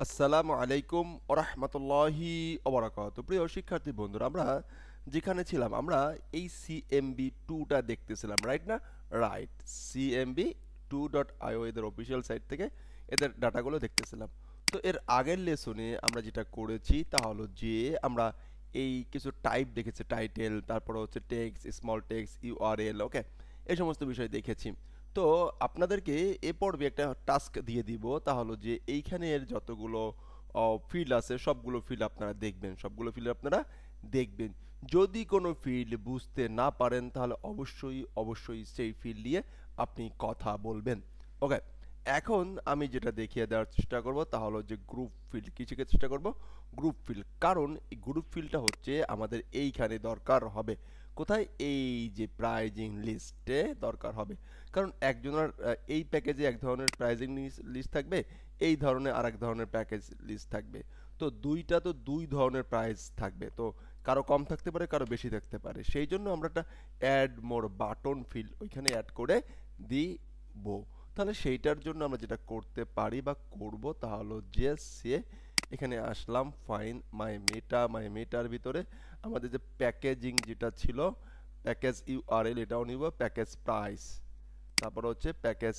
আসসালামু আলাইকুম ওরহমতুল্লাহি ওবরাকাতুহু। প্রিয় শিক্ষার্থী বন্ধুরা, আমরা যেখানে ছিলাম আমরা এই CMB2টা দেখতেছিলাম, রাইট না? রাইট, CMB2.io এদের অফিসিয়াল সাইট থেকে এদের ডাটাগুলো দেখতেছিলাম। তো এর আগের লেসনে আমরা যেটা করেছি তা হলো যে আমরা এই কিছু টাইপ দেখেছি, টাইটেল, তারপরে হচ্ছে টেক্সট, স্মল টেক্সট, ইউআরএল, ওকে, এই সমস্ত বিষয় দেখেছি। তো আপনাদেরকে এ পর্বে একটা টাস্ক দিয়ে দিব, তা হলো যে এইখানের যতগুলো ফিল্ড আছে সবগুলো ফিল্ড আপনারা দেখবেন, সবগুলো ফিল্ড আপনারা দেখবেন। যদি কোনো ফিল্ড বুঝতে না পারেন তাহলে অবশ্যই অবশ্যই সেই ফিল্ড নিয়ে আপনি কথা বলবেন, ওকে। এখন আমি যেটা দেখিয়ে দেওয়ার চেষ্টা করব তা হলো যে গ্রুপ ফিল্ড, কি শেখার চেষ্টা করব? Group field. কারণ এই গ্রুপ ফিল্ডটা হচ্ছে আমাদের এইখানে দরকার হবে। কোথায়? এই যে প্রাইজিং লিস্টে দরকার হবে। কারণ একজনের এই প্যাকেজে এক ধরনের প্রাইজিং লিস্ট থাকবে, এই ধরনের আরেক ধরনের প্যাকেজ লিস্ট থাকবে। তো দুইটা তো দুই ধরনের প্রাইস থাকবে, তো কারো কম থাকতে পারে, কারো বেশি থাকতে পারে। সেই জন্য আমরা একটা অ্যাড মোর বাটন ফিল্ড ওইখানে অ্যাড করে দিব। তাহলে সেইটার জন্য আমরা যেটা করতে পারি বা করব তা হলো যে এখানে আসলাম, ফাইন মাই মেটার ভিতরে আমাদের যে প্যাকেজিং যেটা ছিল, প্যাকেজ ইউআরএল এটাও নিব, প্যাকেজ প্রাইস, তারপর হচ্ছে প্যাকেজ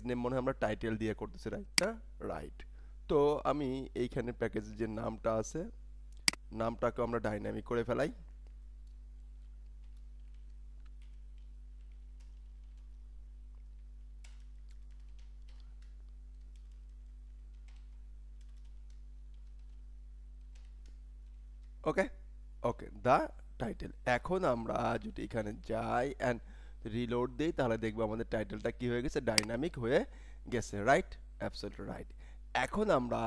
নেম মনে হয় আমরা টাইটেল দিয়ে করতেছি, রাইট না? রাইট। তো আমি এইখানে প্যাকেজের যে নামটা আছে, নামটাকে আমরা ডাইনামিক করে ফেলাই। ওকে, ওকে, দ্য টাইটেল। এখন আমরা যদি এখানে যাই অ্যান্ড রিলোড দিই তাহলে দেখবো আমাদের টাইটেলটা কি হয়ে গেছে, ডাইনামিক হয়ে গেছে, রাইট? Absolutely right. এখন আমরা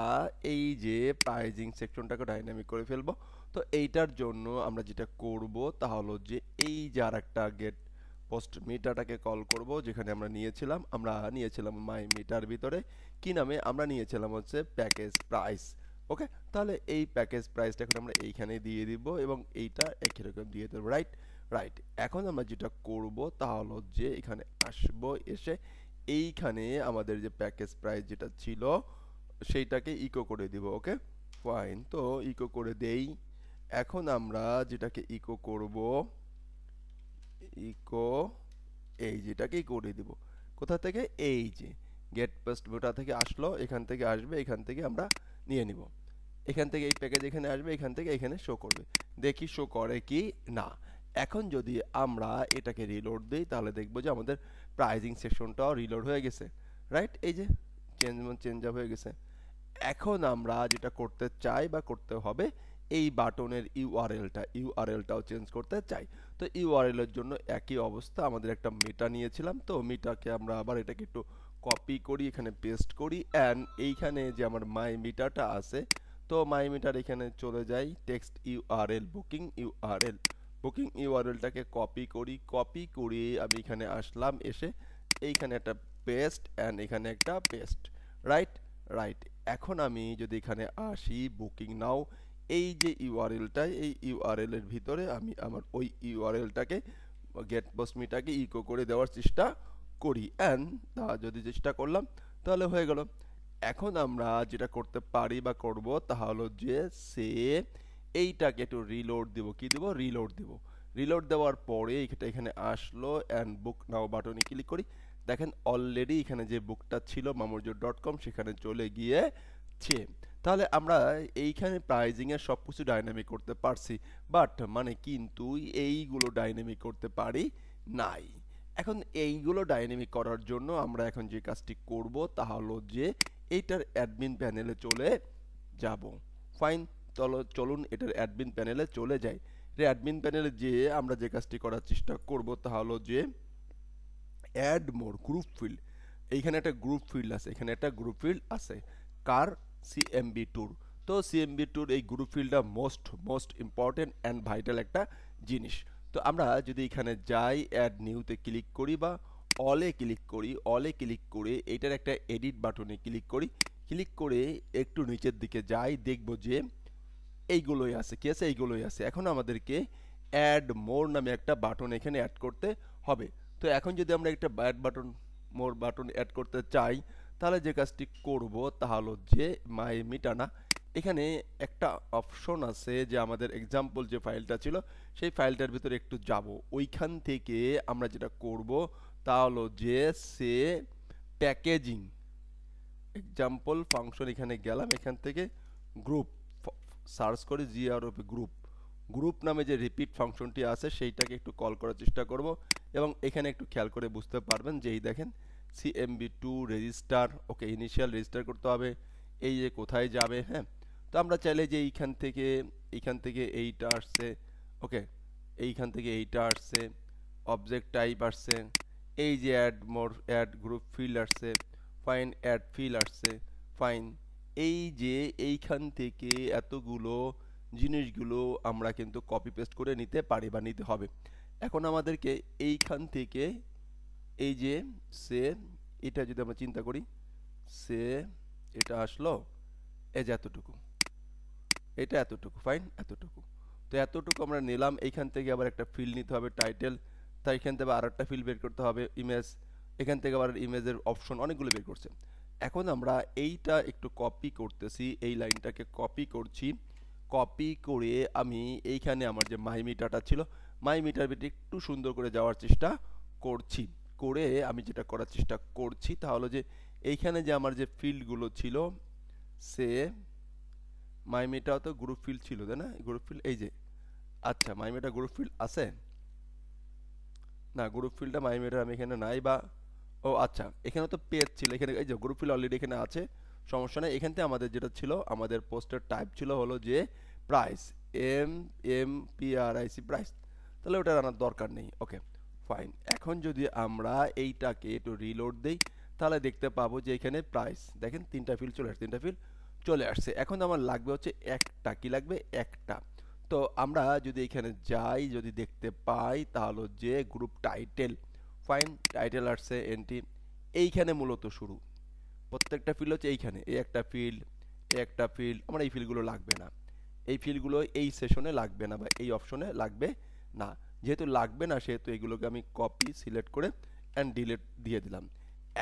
এই যে প্রাইজিং সেকশনটাকে ডাইনামিক করে ফেলবো। তো এইটার জন্য আমরা যেটা করব তা হলো যে এই যে আর একটা গেট পোস্ট মিটারটাকে কল করব, যেখানে আমরা নিয়েছিলাম মাই মিটার ভিতরে কি নামে আমরা নিয়েছিলাম হচ্ছে প্যাকেজ প্রাইস, ওকে। তাহলে এই প্যাকেজ প্রাইসটা এখন আমরা এইখানে দিয়ে দিব এবং এইটা একই রকম দিয়ে দেবো, রাইট? রাইট। এখন আমরা যেটা করব তা হলো যে এখানে আসবো, এসে এইখানে আমাদের যে প্যাকেজ প্রাইস যেটা ছিল সেইটাকে ইকো করে দিব, ওকে, ফাইন। তো ইকো করে দেই। এখন আমরা যেটাকে ইকো করব, ইকো এই যেটাকেই করে দিব। কোথা থেকে? এই যে গেট পোস্ট ভোটা থেকে আসলো, এখান থেকে আসবে, এখান থেকে আমরা নিয়ে নিব। এখান থেকে এই প্যাকেজ এখানে আসবে, এখান থেকে এখানে শো করবে। দেখি শো করে কি না। এখন যদি আমরা এটাকে রিলোড দিই তাহলে দেখবো যে আমাদের প্রাইজিং সেকশনটাও রিলোড হয়ে গেছে, রাইট? এই যে চেঞ্জ হয়ে গেছে। এখন আমরা যেটা করতে চাই বা করতে হবে, এই বাটনের ইউআরএলটাও চেঞ্জ করতে চাই। তো ইউআরএল এর জন্য একই অবস্থা, আমাদের একটা মেটা নিয়েছিলাম, তো মেটাকে আমরা আবার এটাকে একটু কপি করি, এখানে পেস্ট করি অ্যান্ড এইখানে যে আমার মাই মিটারটা আছে, তো মাই মিটার এখানে চলে যাই, টেক্সট ইউআরএল, বুকিং ইউআরএলটাকে কপি করে আমি এখানে আসলাম, এসে এইখানে একটা পেস্ট অ্যান্ড এখানে একটা পেস্ট, রাইট? রাইট। এখন আমি যদি এখানে আসি বুকিং নাও, এই যে ইউআরএলটা, এই ইউআরএল এর ভিতরে আমি আমার ওই ইউআরএলটাকে গেট পোস্টমিটাকে ইকো করে দেওয়ার চেষ্টা করি অ্যান্ড যদি চেষ্টা করলাম তাহলে হয়ে গেল। এখন আমরা যেটা করতে পারি বা করব তা হলো যে এইটাকে একটু রিলোড দিব, কি দিব? রিলোড দিব। রিলোড দেওয়ার পরে এটা এখানে আসলো অ্যান্ড বুক নাও বাটনে ক্লিক করি। দেখেন অলরেডি এখানে যে বুকটা ছিল mamurjo.com সেখানে চলে গিয়েছে। তাহলে আমরা এইখানে প্রাইজিং এর সবকিছু ডাইনামিক করতে পারছি, বাট মানে কিন্তু এইগুলো ডাইনামিক করতে পারি নাই। এখন এইগুলো ডাইনামিক করার জন্য আমরা এখন যে কাজটি করব তা হলো যে এইটার অ্যাডমিন প্যানেলে চলে যাব। ফাইন, চলুন এটার অ্যাডমিন প্যানেলে চলে যাই। অ্যাডমিন প্যানেলে যে আমরা যে কাজটি করার চেষ্টা করব তা হলো যে অ্যাড মোর গ্রুপ ফিল্ড। এইখানে একটা গ্রুপ ফিল্ড আছে, এখানে একটা গ্রুপ ফিল্ড আছে কার? CMB2। তো CMB2 এই গ্রুপ ফিল্ডটা মোস্ট ইম্পর্টেন্ট অ্যান্ড ভাইটাল একটা জিনিস। তো আমরা যদি এখানে যাই, অ্যাড নিউতে ক্লিক করি বা অলে ক্লিক করে এইটার একটা এডিট বাটনে ক্লিক করে একটু নিচের দিকে যাই, দেখব যে এইগুলোই আছে, কি আছে? এইগুলোই আছে। এখন আমাদেরকে অ্যাড মোর নামে একটা বাটন এখানে অ্যাড করতে হবে। তো এখন যদি আমরা একটা মোর বাটন অ্যাড করতে চাই তাহলে যে কাজটি করব তা হলো যে মাই মিটানা, এখানে একটা অপশন আছে যে আমাদের এক্সাম্পল যে ফাইলটা ছিল সেই ফাইলটার ভিতরে একটু যাব, ওইখান থেকে আমরা যেটা করব তা হলো যে সে প্যাকেজিং এক্সাম্পল ফাংশন, এখানে গেলাম, এখান থেকে গ্রুপ সার্চ করে জিআরওপি গ্রুপ, গ্রুপ নামে যে রিপিট ফাংশনটি আছে সেইটাকে একটু কল করার চেষ্টা করব। এবং এখানে একটু খেয়াল করে বুঝতে পারবেন যে এই দেখেন CMB2 রেজিস্টার, ওকে ইনিশিয়াল রেজিস্টার করতে হবে, এই যে কোথায় যাবে। হ্যাঁ, তো আমরা চাইলে যে এইখান থেকে এইটা আসছে, ওকে এইখান থেকে এইটা আসছে, অবজেক্ট টাইপ আসছে, এই যে অ্যাড গ্রুপ ফিল্ড আসছে, ফাইন অ্যাড ফিল্ড আসছে, ফাইন, এই যে এইখান থেকে এতগুলো জিনিসগুলো আমরা কিন্তু কপি পেস্ট করে নিতে পারি বা নিতে হবে। এখন আমাদেরকে এইখান থেকে এই যে সে, এটা যদি আমরা চিন্তা করি, সে এটা আসলো, এই যে এতটুকু, এটা এতটুকু, ফাইন এতটুকু, তো এতটুকু আমরা নিলাম। এইখান থেকে আবার একটা ফিল্ড নিতে হবে টাইটেল, তাই এখান থেকে আর একটা ফিল্ড বের করতে হবে ইমেজ, এখান থেকে আবার ইমেজের অপশন অনেকগুলো বের করছে। এখন আমরা এইটা একটু কপি করতেছি, এই লাইনটাকে কপি করছি, কপি করে আমি এইখানে আমার যে মাই মিটারটা ছিল মাই মিটার ভিতরে একটু সুন্দর করে যাওয়ার চেষ্টা করছি, করে আমি যেটা করার চেষ্টা করছি তা হলো যে এইখানে যে আমার যে ফিল্ডগুলো ছিল, সে মাইমেটাও তো গ্রুপ ফিল্ড ছিল তাই না, গ্রুপ ফিল্ড এই যে, আচ্ছা মাইমেটা গ্রুপ ফিল্ড আছে না, গ্রুপ ফিল্ডটা মাইমেটা আমি এখানে নাই, বা ও আচ্ছা এখানে তো পেজ ছিল, এখানে এই যে গ্রুপ ফিল্ড অলরেডি এখানে আছে, সমস্যা নেই। এখান থেকে আমাদের যেটা ছিল, আমাদের পোস্টের টাইপ ছিল হলো যে প্রাইস, MPRIC প্রাইস, তাহলে ওটা আনার দরকার নেই। ওকে ফাইন, এখন যদি আমরা এইটাকে একটু রিলোড দেই তাহলে দেখতে পাবো যে এখানে প্রাইস দেখেন তিনটা ফিল্ড চলে আসছে, তিনটা ফিল্ড চলে আসছে। এখন আমার লাগবে হচ্ছে একটা, কি লাগবে একটা, তো আমরা যদি এখানে যাই, যদি দেখতে পাই তাহলে যে গ্রুপ টাইটেল, ফাইন টাইটেল আসছে এনটি, এইখানে মূলত শুরু, প্রত্যেকটা ফিল্ড হচ্ছে এইখানে, এই একটা ফিল্ড, এই একটা ফিল্ড, আমার এই ফিল্ডগুলো লাগবে না, এই ফিল্ডগুলো এই সেশনে লাগবে না বা এই অপশনে লাগবে না, যেহেতু লাগবে না সেহেতু এগুলোকে আমি কপি সিলেক্ট করে অ্যান্ড ডিলিট দিয়ে দিলাম।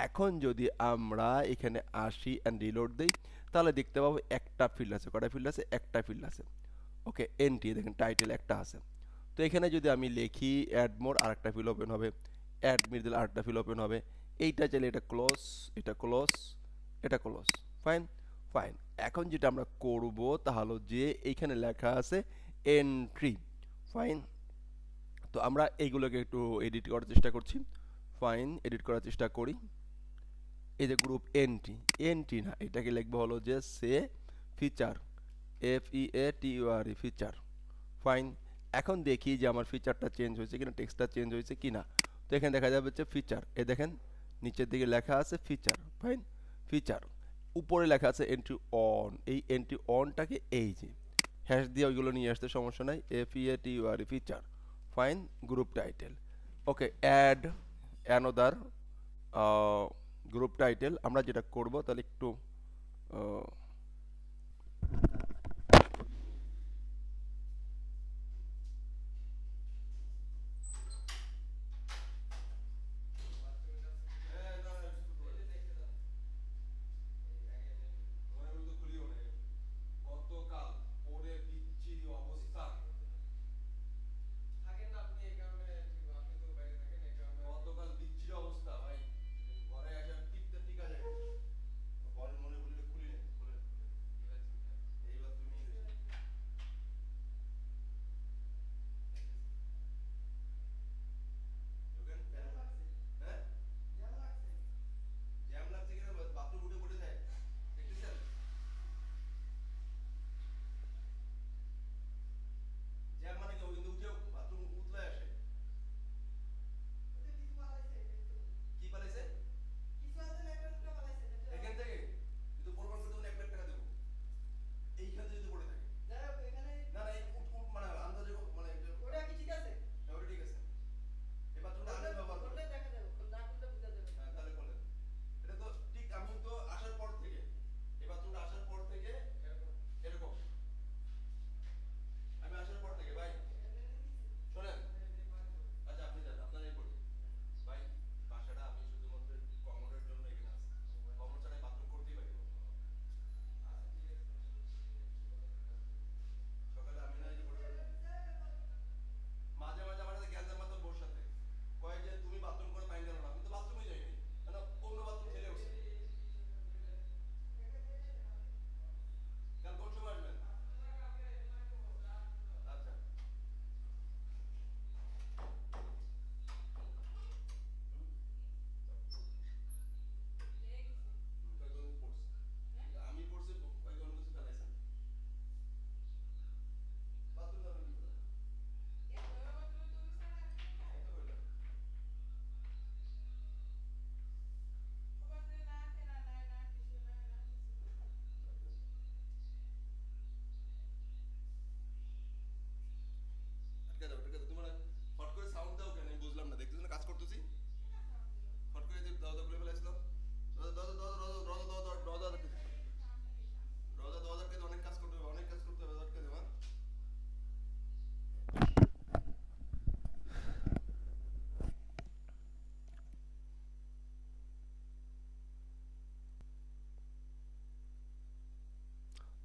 এখন যদি আমরা এখানে আসি অ্যান্ড রিলোড দিই তাহলে দেখতে পাবো একটা ফিল্ড আছে, কটা ফিল্ড আছে, একটা ফিল্ড আছে। ওকে এনটি দেখেন টাইটেল একটা আছে, তো এখানে যদি আমি লিখি অ্যাড মোর, আরেকটা ফিল ওপেন হবে, অ্যাড মিডল আরেকটা ফিল ওপেন হবে, এইটা চাইলে এটা ক্লোজ, এটা ক্লোজ, এটা ক্লোজ, ফাইন ফাইন। এখন যেটা আমরা করব তাহলে যে এইখানে লেখা আছে এন্ট্রি, ফাইন, তো আমরা এইগুলোকে একটু এডিট করার চেষ্টা করছি, ফাইন এডিট করার চেষ্টা করি। এই যে গ্রুপ এন্ট্রি, এন্ট্রি না, এটাকে লিখবো হলো যে সে ফিচার, FEATURE ফিচার, ফাইন। এখন দেখি যে আমার ফিচারটা চেঞ্জ হয়েছে কিনা, টেক্সটটা চেঞ্জ হয়েছে কিনা, তো এখানে দেখা যাবে হচ্ছে ফিচার, এ দেখেন নিচের দিকে লেখা আছে ফিচার, ফাইন ফিচার, উপরে লেখা আছে এন্ট্রি অন, এই এন্ট্রি অনটাকে এই যে হ্যাশ দিয়ে ওইগুলো নিয়ে আসতে সমস্যা নাই, FEATURE feature, fine group title, okay add another group title. আমরা যেটা করব তাহলে একটু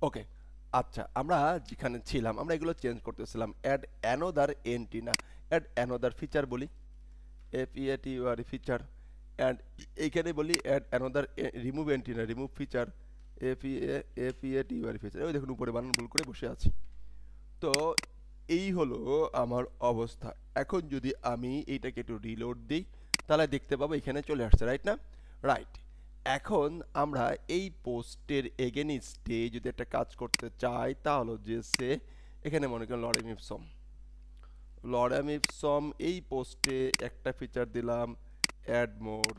ওকে, আচ্ছা আমরা যেখানে ছিলাম আমরা এগুলো চেঞ্জ করতেছিলাম। অ্যাড অ্যানোদার এন্ট্রি না, অ্যাড অ্যানোদার ফিচার বলি, FEATUR ফিচার। অ্যান্ড এইখানে বলি অ্যাড অ্যানোদার, রিমুভ এন্ট্রি না, রিমুভ ফিচার, FEATUR ফিচার। ওই দেখুন উপরে বানান ভুল করে বসে আছি। তো এই হলো আমার অবস্থা। এখন যদি আমি এইটাকে একটু রিলোড দিই তাহলে দেখতে পাবো এখানে চলে আসছে, রাইট না? রাইট। এখন আমরা এই পোস্টের এগেনিস্টে যদি একটা কাজ করতে চাই তাহলে যে সে এখানে মনে করেন লরেম ইপসম এই পোস্টে একটা ফিচার দিলাম, অ্যাড মোর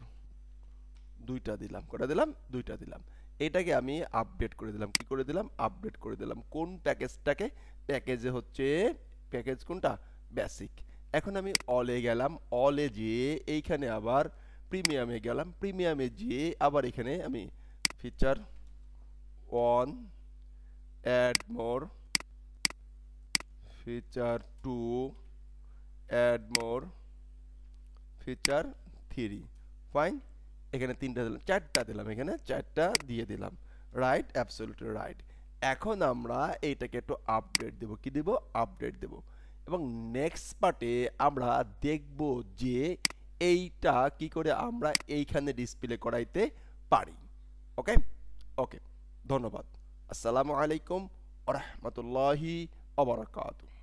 দুইটা দিলাম, কটা দিলাম? দুইটা দিলাম। এটাকে আমি আপডেট করে দিলাম, কি করে দিলাম? আপডেট করে দিলাম। কোন প্যাকেজটাকে? প্যাকেজে হচ্ছে, প্যাকেজ কোনটা? বেসিক। এখন আমি অলে গেলাম, অলে যেয়ে এইখানে আবার প্রিমিয়ামে গেলাম, প্রিমিয়ামে যেয়ে আবার এখানে আমি feature one, add more, feature two, add more, feature three, fine. এখানে তিনটা দিলাম, চারটা দিলাম, এখানে চারটা দিয়ে দিলাম, রাইট? Absolutely right. এখন আমরা এইটাকে একটু আপডেট দেব, কি দেব? আপডেট দেব। এবং নেক্সট পার্টে আমরা দেখব যে এইটা কি করে আমরা এইখানে ডিসপ্লে করাইতে পারি। ওকে, ওকে, ধন্যবাদ। আসসালামু আলাইকুম ওয়া রাহমাতুল্লাহি ওয়া বারাকাতুহু।